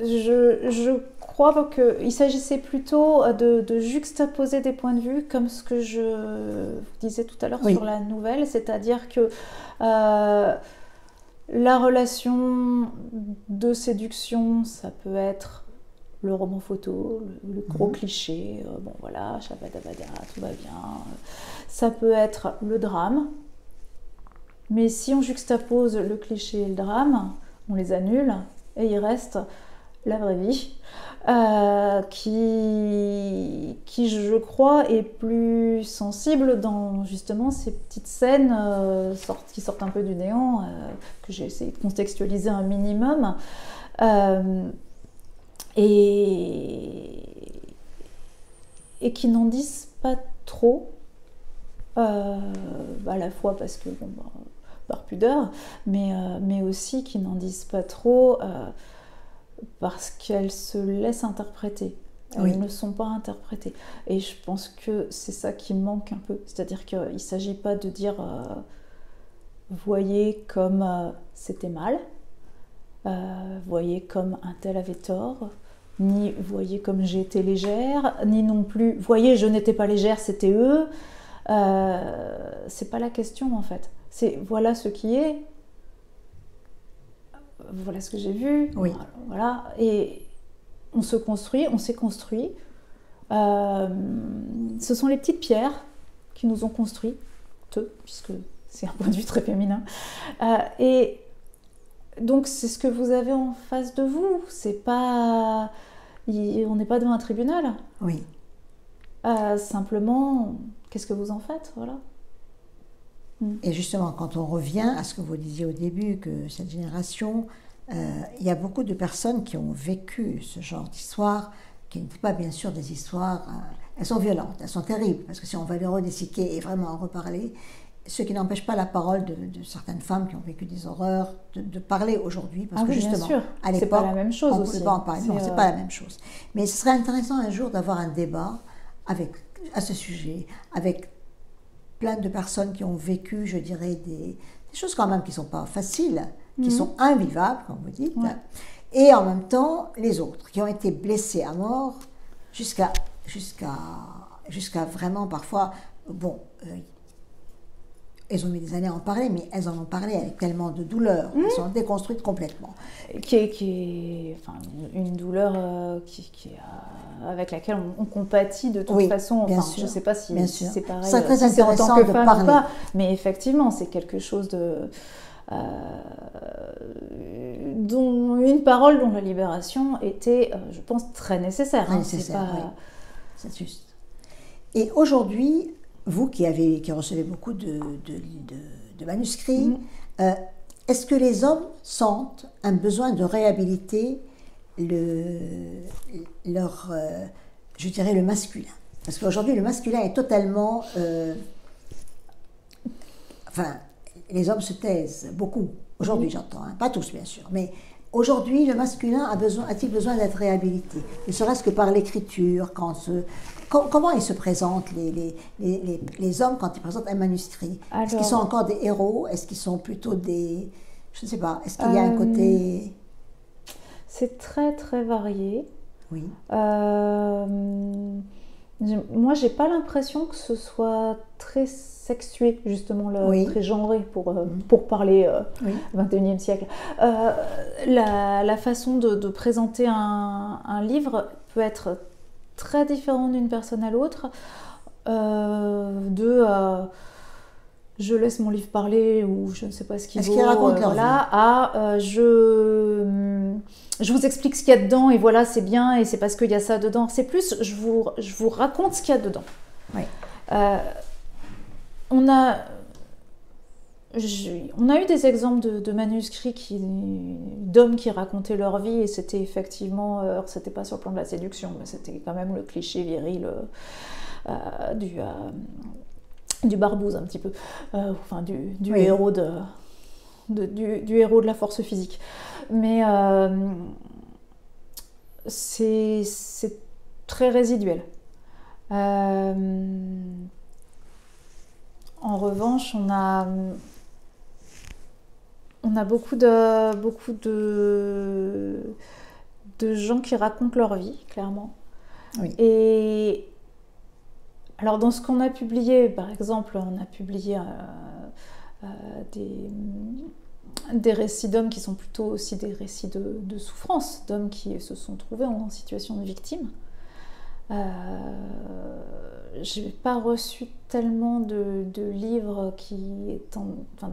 Je crois qu'il s'agissait plutôt de juxtaposer des points de vue, comme ce que je vous disais tout à l'heure sur la nouvelle, c'est-à-dire que la relation de séduction, ça peut être le roman photo, le gros cliché, bon voilà, shabadabada, tout va bien. Ça peut être le drame, mais si on juxtapose le cliché et le drame, on les annule et il reste la vraie vie, qui je crois est plus sensible dans justement ces petites scènes qui sortent un peu du néant, que j'ai essayé de contextualiser un minimum, et qui n'en disent pas trop, à la fois parce que par pudeur, mais aussi qui n'en disent pas trop parce qu'elles se laissent interpréter. Elles ne sont pas interprétées. Et je pense que c'est ça qui manque un peu. C'est-à-dire qu'il ne s'agit pas de dire voyez comme c'était mal, voyez comme un tel avait tort, ni voyez comme j'étais légère, ni non plus voyez je n'étais pas légère, c'était eux. C'est pas la question en fait. C'est voilà ce qui est. voilà ce que j'ai vu. Oui. Voilà. Et on se construit, on s'est construit. Ce sont les petites pierres qui nous ont construit, puisque c'est un point de vue très féminin. Et donc c'est ce que vous avez en face de vous. C'est pas, on n'est pas devant un tribunal. Oui. Simplement, qu'est-ce que vous en faites, voilà. Et justement, quand on revient à ce que vous disiez au début, que cette génération, il y a beaucoup de personnes qui ont vécu ce genre d'histoire, qui n'étaient pas bien sûr des histoires, elles sont violentes, elles sont terribles, parce que si on va les redisséquer et vraiment en reparler, ce qui n'empêche pas la parole de certaines femmes qui ont vécu des horreurs, de parler aujourd'hui, parce que oui, justement, à l'époque, c'est pas la même chose on ne aussi. pouvait pas en parler. Non, c'est pas la même chose. Mais ce serait intéressant un jour d'avoir un débat à ce sujet, avec plein de personnes qui ont vécu, je dirais, des choses quand même qui ne sont pas faciles, qui sont invivables, comme vous dites, et en même temps, les autres, qui ont été blessés à mort jusqu'à vraiment parfois, bon, elles ont mis des années à en parler, mais elles en ont parlé avec tellement de douleur, elles sont déconstruites complètement. Qui est enfin, une douleur avec laquelle on compatit de toute façon. Enfin, je ne sais pas si c'est pareil. C'est très intéressant de parler. Pas, mais effectivement, c'est quelque chose dont une parole dont la libération était, je pense, très nécessaire. Très nécessaire, oui. C'est juste. Et aujourd'hui, vous qui recevez beaucoup de manuscrits, est-ce que les hommes sentent un besoin de réhabiliter leur, je dirais, le masculin? Parce qu'aujourd'hui, le masculin est totalement... enfin, les hommes se taisent beaucoup. Aujourd'hui, j'entends. Hein, pas tous, bien sûr. Mais aujourd'hui, le masculin a-t-il besoin d'être réhabilité? Ne serait-ce que par l'écriture, comment ils se présentent, les hommes, quand ils présentent un manuscrit? Est-ce qu'ils sont encore des héros? Est-ce qu'ils sont plutôt des... Je ne sais pas. Est-ce qu'il y a un côté... C'est très, très varié. Oui. Moi, j'ai pas l'impression que ce soit très sexué, justement, très genré, pour parler 21e siècle. La façon de présenter un livre peut être très différente d'une personne à l'autre, je laisse mon livre parler, ou je ne sais pas ce qu'il vaut. Est-ce qu'il raconte leur vie? Je vous explique ce qu'il y a dedans, et voilà, c'est bien, et c'est parce qu'il y a ça dedans. C'est plus, je vous raconte ce qu'il y a dedans. Oui. On a eu des exemples de manuscrits d'hommes qui racontaient leur vie, et c'était effectivement, alors c'était pas sur le plan de la séduction, mais c'était quand même le cliché viril du barbouze un petit peu, enfin du héros du héros de la force physique. Mais c'est très résiduel. En revanche, on a beaucoup de gens qui racontent leur vie, clairement. Oui. Et alors, dans ce qu'on a publié, par exemple, on a publié des récits d'hommes qui sont plutôt aussi des récits de souffrance, d'hommes qui se sont trouvés en situation de victime. Je n'ai pas reçu tellement de livres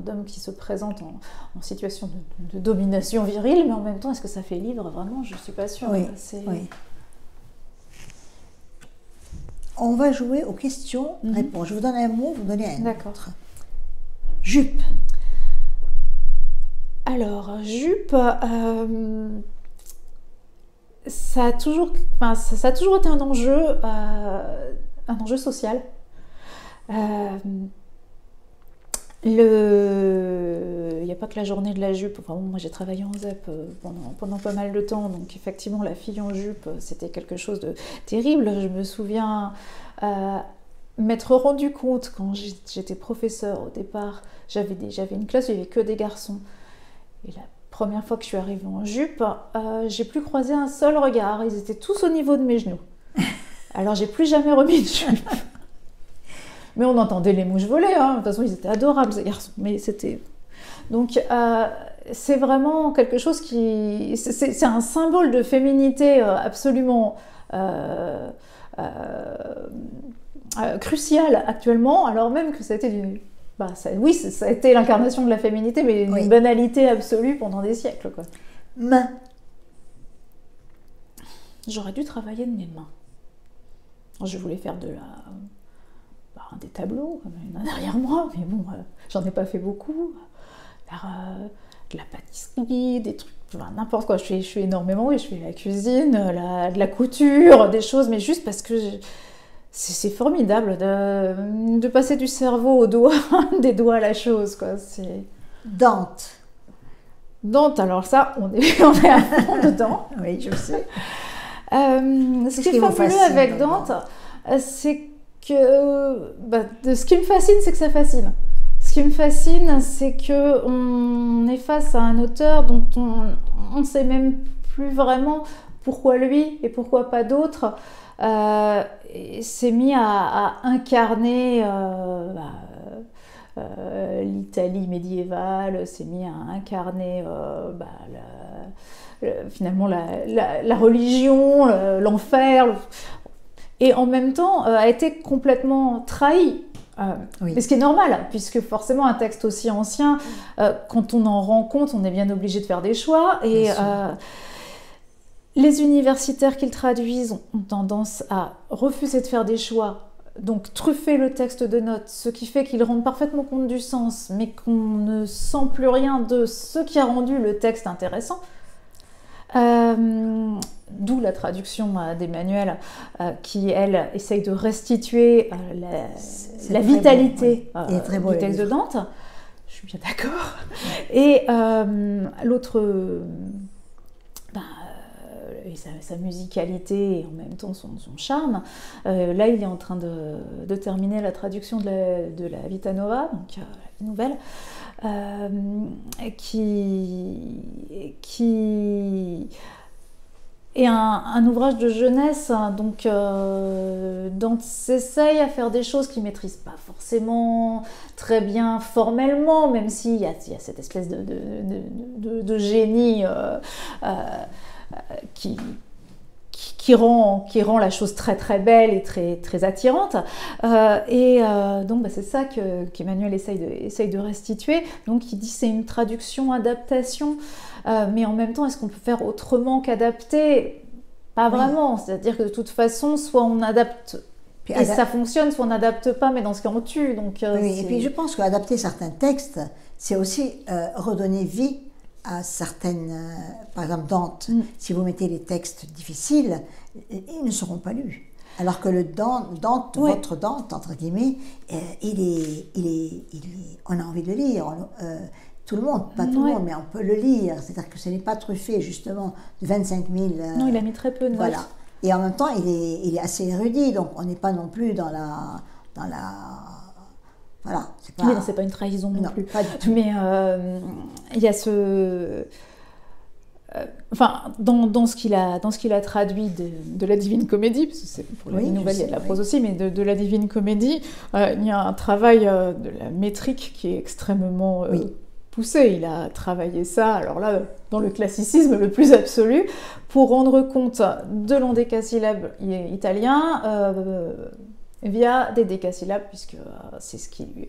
d'hommes qui se présentent en situation de domination virile, mais en même temps, est-ce que ça fait livre vraiment? Je ne suis pas sûre. Oui, oui. On va jouer aux questions-réponses. Je vous donne un mot, vous donnez un autre. Jupe. Alors, jupe, ça a toujours été un enjeu social. Il n'y a pas que la journée de la jupe. Enfin, moi, j'ai travaillé en ZEP pendant pas mal de temps, donc effectivement, la fille en jupe, c'était quelque chose de terrible. Je me souviens m'être rendu compte quand j'étais professeure au départ. J'avais une classe où il n'y avait que des garçons. Et la première fois que je suis arrivée en jupe, j'ai plus croisé un seul regard. Ils étaient tous au niveau de mes genoux. Alors, j'ai plus jamais remis de jupe. Mais on entendait les mouches voler, hein. De toute façon ils étaient adorables ces garçons, mais c'était... Donc c'est vraiment quelque chose qui... C'est un symbole de féminité absolument crucial actuellement, alors même que ça a été du... oui, ça a été l'incarnation de la féminité, mais une banalité absolue pendant des siècles, quoi. Main. J'aurais dû travailler de mes mains. Je voulais faire des tableaux, il y en a derrière moi, mais bon, j'en ai pas fait beaucoup. Faire de la pâtisserie, des trucs, n'importe quoi. Je fais énormément, oui, je fais la cuisine, de la couture, des choses, mais juste parce que c'est formidable de passer du cerveau aux doigts, des doigts à la chose, quoi. Dante. Dante, alors ça, on est à fond dedans. Oui, je sais. Ce qui est fabuleux avec Dante, c'est que ce qui me fascine, c'est que ça fascine. Ce qui me fascine, c'est qu'on est face à un auteur dont on ne sait même plus vraiment pourquoi lui et pourquoi pas d'autres s'est mis à incarner l'Italie médiévale, s'est mis à incarner finalement la religion, l'enfer, et en même temps a été complètement trahi. Mais ce qui est normal, puisque forcément un texte aussi ancien, quand on en rend compte, on est bien obligé de faire des choix, et les universitaires qui le traduisent ont tendance à refuser de faire des choix, donc truffer le texte de notes, ce qui fait qu'ils rendent parfaitement compte du sens, mais qu'on ne sent plus rien de ce qui a rendu le texte intéressant. D'où la traduction d'Emmanuel qui, elle, essaye de restituer la vitalité du texte de Dante. Je suis bien d'accord. Et l'autre, sa musicalité et en même temps son charme. Là, il est en train de terminer la traduction de la Vita Nova, donc la nouvelle. Qui est un ouvrage de jeunesse, donc Dante s'essaye à faire des choses qu'il ne maîtrise pas forcément très bien formellement, même s'il y a cette espèce de génie qui rend la chose très très belle et très, très attirante. Donc c'est ça qu'Emmanuel essaye de restituer. Donc il dit c'est une traduction, adaptation, mais en même temps, est-ce qu'on peut faire autrement qu'adapter? Pas vraiment. C'est-à-dire que de toute façon, soit on adapte et ça fonctionne, soit on n'adapte pas, mais dans ce cas on tue. Donc, et puis je pense qu'adapter certains textes, c'est aussi redonner vie à certaines, par exemple Dante, si vous mettez les textes difficiles, ils ne seront pas lus. Alors que le Dante, votre Dante, entre guillemets, on a envie de le lire. Tout le monde, pas tout le monde, mais on peut le lire. C'est-à-dire que ce n'est pas truffé, justement, de 25 000... non, il a mis très peu de notes. Voilà. Et en même temps, il est assez érudit, donc on n'est pas non plus dans la voilà, c'est pas... Oui, c'est pas une trahison non plus. Pas du tout. Mais il y a dans ce qu'il a traduit de la Divine Comédie, parce que c'est pour la nouvelle, il y a de la prose aussi, mais de la Divine Comédie, il y a un travail de la métrique qui est extrêmement poussé. Il a travaillé ça, alors là, dans le classicisme le plus absolu, pour rendre compte de l'endécasyllabe italien via des décasyllabes, puisque c'est ce qui lui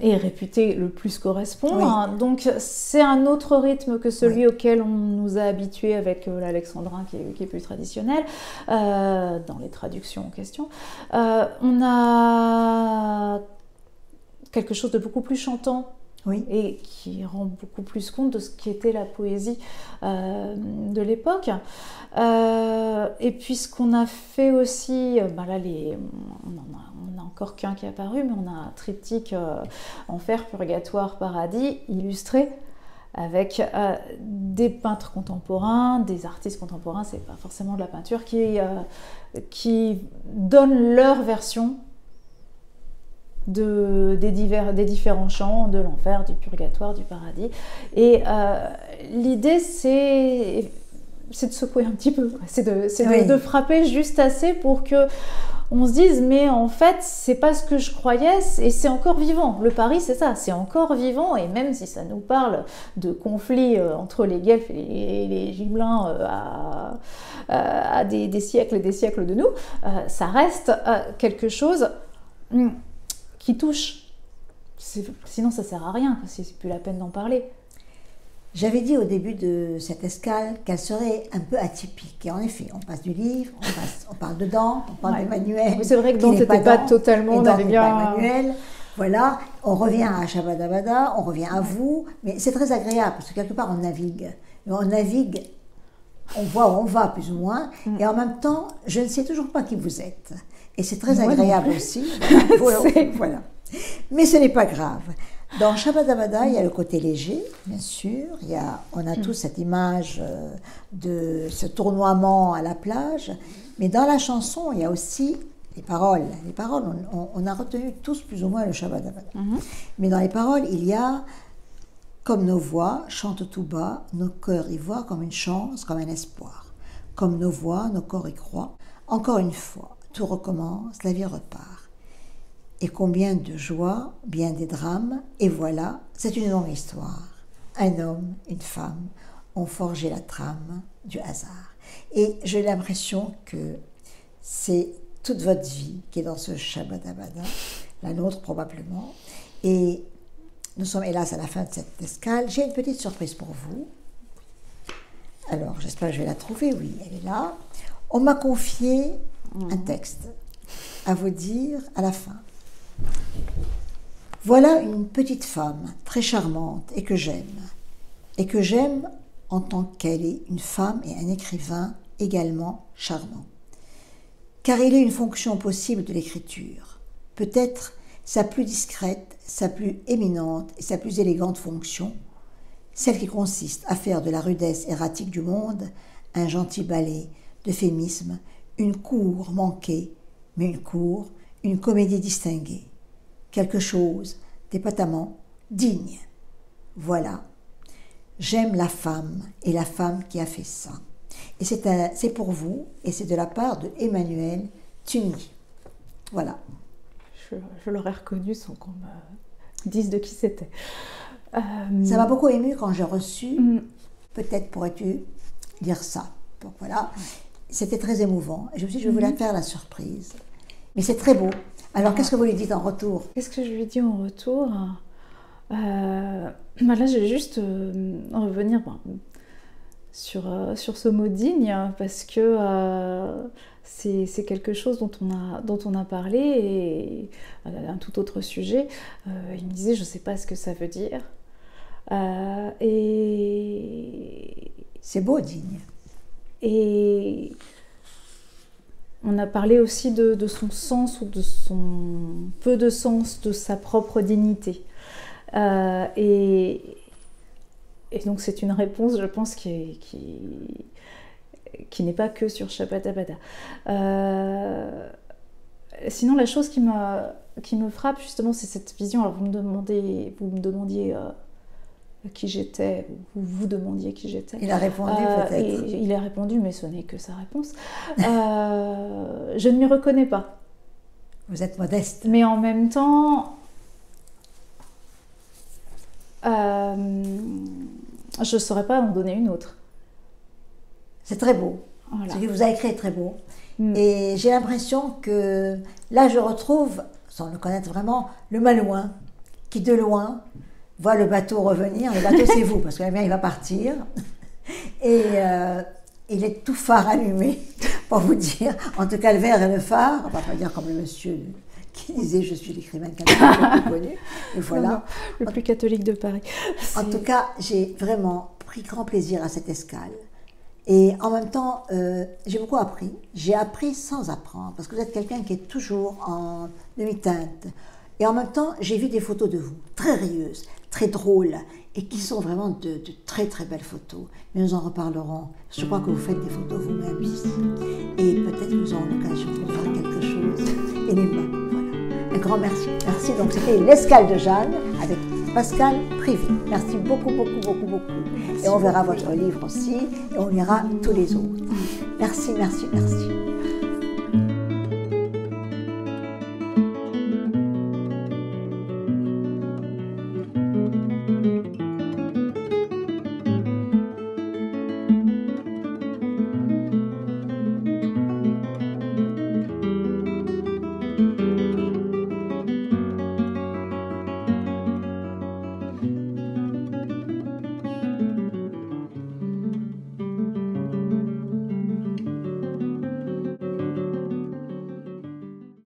est réputé le plus correspondre. Oui. Donc c'est un autre rythme que celui auquel on nous a habitués avec l'alexandrin qui est plus traditionnel, dans les traductions en question. On a quelque chose de beaucoup plus chantant, et qui rend beaucoup plus compte de ce qui était la poésie de l'époque. Et puis ce qu'on a fait aussi, là on a encore qu'un qui est apparu, mais on a un triptyque Enfer, Purgatoire, Paradis, illustré avec des peintres contemporains, des artistes contemporains, c'est pas forcément de la peinture, qui donnent leur version des différents chants, de l'enfer, du purgatoire, du paradis. Et l'idée, c'est de secouer un petit peu, c'est de frapper juste assez pour que on se dise mais en fait c'est pas ce que je croyais et c'est encore vivant. Le Paris c'est ça, c'est encore vivant et même si ça nous parle de conflits entre les Guelfes et les Gibelins à des siècles et des siècles de nous, ça reste quelque chose qui touche. Sinon ça sert à rien, c'est plus la peine d'en parler. J'avais dit au début de cette escale qu'elle serait un peu atypique. Et en effet, on passe du livre, on parle de Dante, on parle d'Emmanuel. C'est vrai que Dante n'était pas totalement... On avait bien... Emmanuel. Voilà, on revient à Shabada-Bada, on revient à vous. Mais c'est très agréable parce que quelque part on navigue. Mais on navigue, on voit où on va plus ou moins. Et en même temps, je ne sais toujours pas qui vous êtes. Et c'est très agréable aussi. Voilà. Mais ce n'est pas grave. Dans Shabada-Bada, il y a le côté léger, bien sûr. On a tous cette image de ce tournoiement à la plage. Mais dans la chanson, il y a aussi les paroles. Les paroles, on a retenu tous plus ou moins le Shabada-Bada. Mais dans les paroles, il y a « Comme nos voix chantent tout bas, nos cœurs y voient comme une chance, comme un espoir. Comme nos voix, nos corps y croient. Encore une fois, tout recommence, la vie repart. Et combien de joies, bien des drames, et voilà, c'est une longue histoire. Un homme, une femme ont forgé la trame du hasard. » Et j'ai l'impression que c'est toute votre vie qui est dans ce Shabada-Bada, la nôtre probablement. Et nous sommes hélas à la fin de cette escale. J'ai une petite surprise pour vous. Alors, j'espère que je vais la trouver. Oui, elle est là. On m'a confié un texte à vous dire à la fin. Voilà une petite femme très charmante et que j'aime en tant qu'elle est une femme et un écrivain également charmant. Car il est une fonction possible de l'écriture, peut-être sa plus discrète, sa plus éminente et sa plus élégante fonction, celle qui consiste à faire de la rudesse erratique du monde un gentil ballet d'euphémisme, une cour manquée, mais une comédie distinguée. Quelque chose d'épatamment digne. Voilà, j'aime la femme et la femme qui a fait ça. Et c'est pour vous, et c'est de la part de Emmanuel Tuni. Voilà. Je l'aurais reconnu sans qu'on me dise de qui c'était. Ça m'a beaucoup émue quand j'ai reçu. Peut-être pourrais-tu dire ça. Donc voilà, c'était très émouvant. Et je me suis dit, je vais vous la faire la surprise. Mais c'est très beau. Alors, qu'est-ce que vous lui dites en retour? Qu'est-ce que je lui dis en retour? Là, je vais juste revenir sur ce mot digne, parce que c'est quelque chose dont on a parlé, et un tout autre sujet. Il me disait, je ne sais pas ce que ça veut dire. Et c'est beau, digne. Et on a parlé aussi de son sens, ou de son peu de sens de sa propre dignité. Et donc c'est une réponse, je pense, qui n'est pas que sur Shabada-Bada. Sinon, la chose qui me frappe justement, c'est cette vision. Alors vous me demandiez qui j'étais, ou vous demandiez qui j'étais. Il a répondu peut-être. Il a répondu, mais ce n'est que sa réponse. Je ne m'y reconnais pas. Vous êtes modeste. Mais en même temps, je ne saurais pas en donner une autre. C'est très beau. Voilà. Ce que vous avez écrit est très beau. Et j'ai l'impression que là, je retrouve, sans le connaître vraiment, le Malouin, qui de loin voit le bateau revenir. Le bateau, c'est vous, parce que le mien, il va partir. Et il est tout phare allumé, pour vous dire. En tout cas, le verre et le phare, on ne va pas dire comme le monsieur qui disait « Je suis l'écrivain catholique le plus connu ». Et voilà. Non, le plus catholique de Paris. En tout cas, j'ai vraiment pris grand plaisir à cette escale. Et en même temps, j'ai beaucoup appris. J'ai appris sans apprendre, parce que vous êtes quelqu'un qui est toujours en demi-teinte. Et en même temps, j'ai vu des photos de vous, très rieuses, très drôles, et qui sont vraiment de très très belles photos. Mais nous en reparlerons. Je crois que vous faites des photos vous-même ici. Et peut-être que nous aurons l'occasion de faire quelque chose. Et les mains, voilà. Un grand merci. Merci. Donc c'était l'escale de Jeanne avec Pascal Privé. Merci beaucoup, beaucoup, beaucoup, beaucoup. Et on verra votre livre aussi, et on lira tous les autres. Merci, merci, merci.